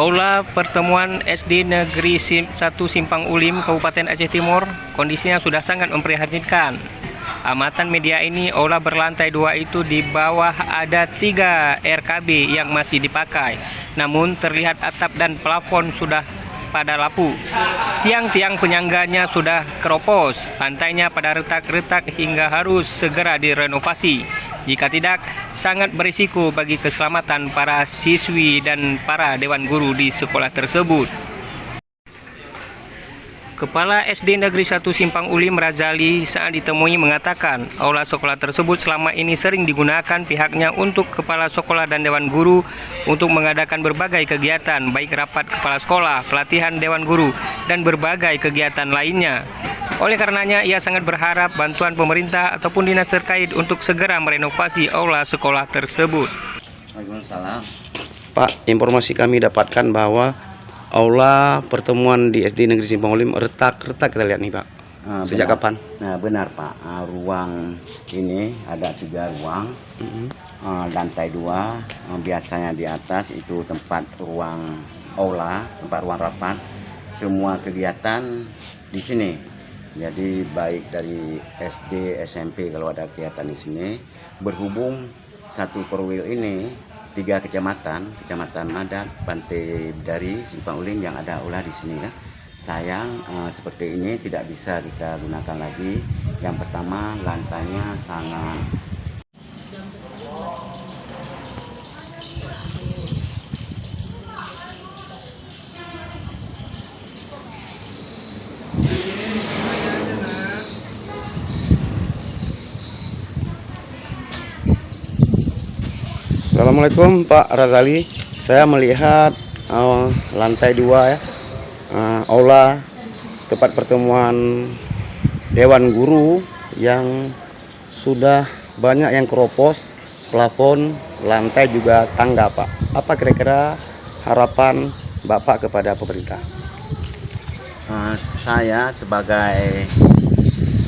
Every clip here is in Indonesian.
Aula pertemuan SD Negeri 1 Simpang Ulim, Kabupaten Aceh Timur, kondisinya sudah sangat memprihatinkan. Amatan media ini, aula berlantai 2 itu di bawah ada 3 RKB yang masih dipakai. Namun terlihat atap dan plafon sudah pada lapu. Tiang-tiang penyangganya sudah keropos, lantainya pada retak-retak hingga harus segera direnovasi. Jika tidak, sangat berisiko bagi keselamatan para siswi dan para dewan guru di sekolah tersebut. Kepala SD Negeri 1 Simpang Ulim Razali saat ditemui mengatakan aula sekolah tersebut selama ini sering digunakan pihaknya untuk kepala sekolah dan dewan guru untuk mengadakan berbagai kegiatan baik rapat kepala sekolah, pelatihan dewan guru, dan berbagai kegiatan lainnya. Oleh karenanya ia sangat berharap bantuan pemerintah ataupun dinas terkait untuk segera merenovasi aula sekolah tersebut. Waalaikumsalam. Pak, informasi kami dapatkan bahwa aula pertemuan di SD Negeri Simpang Ulim retak-retak kita lihat nih Pak. Sejak Benar. kapan? Nah benar Pak, ruang ini ada 3 ruang, lantai 2, biasanya di atas itu tempat ruang aula, tempat ruang rapat, semua kegiatan di sini. Jadi baik dari SD, SMP kalau ada kegiatan di sini, berhubung satu perwil ini 3 kecamatan Adat, Pantai Bidari, Simpang Ulim yang ada aula di sini ya. Sayang seperti ini tidak bisa kita gunakan lagi. Yang pertama lantainya sangat Assalamualaikum Pak Razali. Saya melihat lantai 2 ya, aula tempat pertemuan dewan guru yang sudah banyak yang keropos, plafon, lantai juga tangga Pak. Apa kira-kira harapan Bapak kepada pemerintah? saya sebagai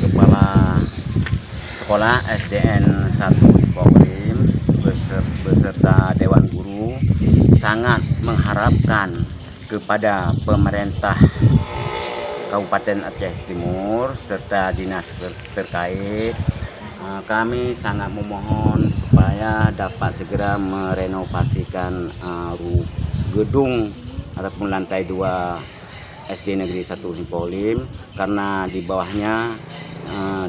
kepala sekolah SDN 1 Simpang Ulim beserta dewan guru sangat mengharapkan kepada pemerintah Kabupaten Aceh Timur serta dinas terkait. Kami sangat memohon supaya dapat segera merenovasikan gedung ataupun lantai 2 SD Negeri 1 Simpang Ulim, karena di bawahnya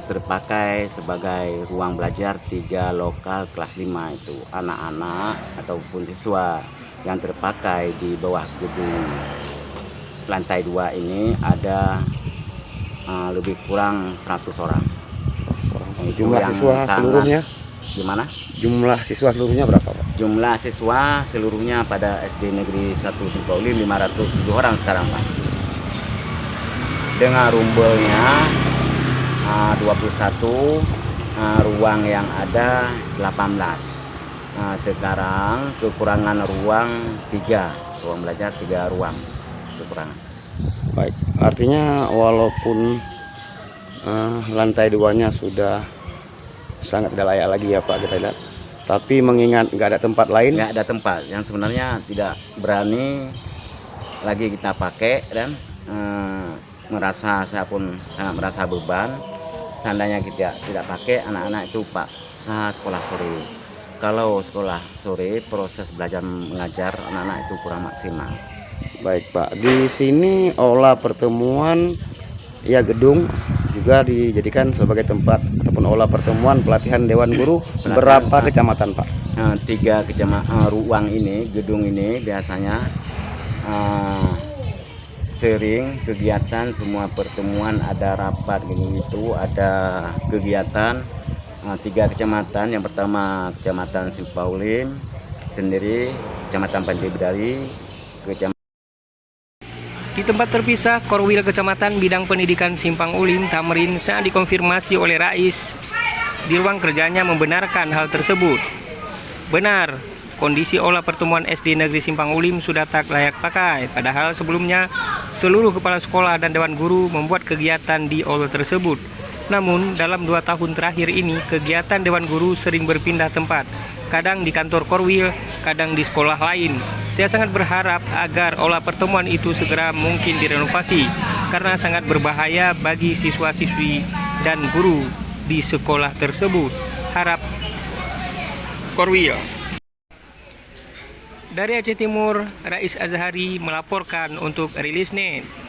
terpakai sebagai ruang belajar 3 lokal kelas 5 itu anak-anak ataupun siswa yang terpakai di bawah gedung lantai 2 ini ada lebih kurang 100 orang. Jumlah siswa seluruhnya? Gimana? Jumlah siswa seluruhnya berapa Pak? Jumlah siswa seluruhnya pada SD Negeri 1 Simpang Ulim 507 orang sekarang Pak. Dengan rumbelnya 21, ruang yang ada 18. Sekarang kekurangan ruang 3, ruang belajar 3 ruang kekurangan. Baik, artinya walaupun lantai 2-nya sudah sangat tidak layak lagi ya Pak kita lihat, tapi mengingat nggak ada tempat lain, nggak ada tempat yang sebenarnya tidak berani lagi kita pakai dan saya pun sangat merasa beban. Seandainya kita tidak pakai, anak-anak itu Pak sekolah sore. Kalau sekolah sore proses belajar mengajar anak-anak itu kurang maksimal. Baik Pak, di sini aula pertemuan ya gedung juga dijadikan sebagai tempat ataupun aula pertemuan pelatihan dewan guru. Berapa kecamatan Pak? 3 kecamatan. Ruang ini, gedung ini biasanya sering kegiatan semua pertemuan, ada rapat gitu, ada kegiatan 3 kecamatan. Yang pertama Kecamatan Simpang Ulim sendiri, Kecamatan Pantai Bidari, Di tempat terpisah, Korwil Kecamatan Bidang Pendidikan Simpang Ulim, Tamrin, saat dikonfirmasi oleh Rais di ruang kerjanya membenarkan hal tersebut. Benar, kondisi aula pertemuan SD Negeri Simpang Ulim sudah tak layak pakai, padahal sebelumnya seluruh kepala sekolah dan dewan guru membuat kegiatan di aula tersebut. Namun, dalam 2 tahun terakhir ini, kegiatan Dewan Guru sering berpindah tempat. Kadang di kantor Korwil, kadang di sekolah lain. Saya sangat berharap agar aula pertemuan itu segera mungkin direnovasi, karena sangat berbahaya bagi siswa-siswi dan guru di sekolah tersebut. Harap Korwil. Dari Aceh Timur, Rais Azhari melaporkan untuk Rilis Net.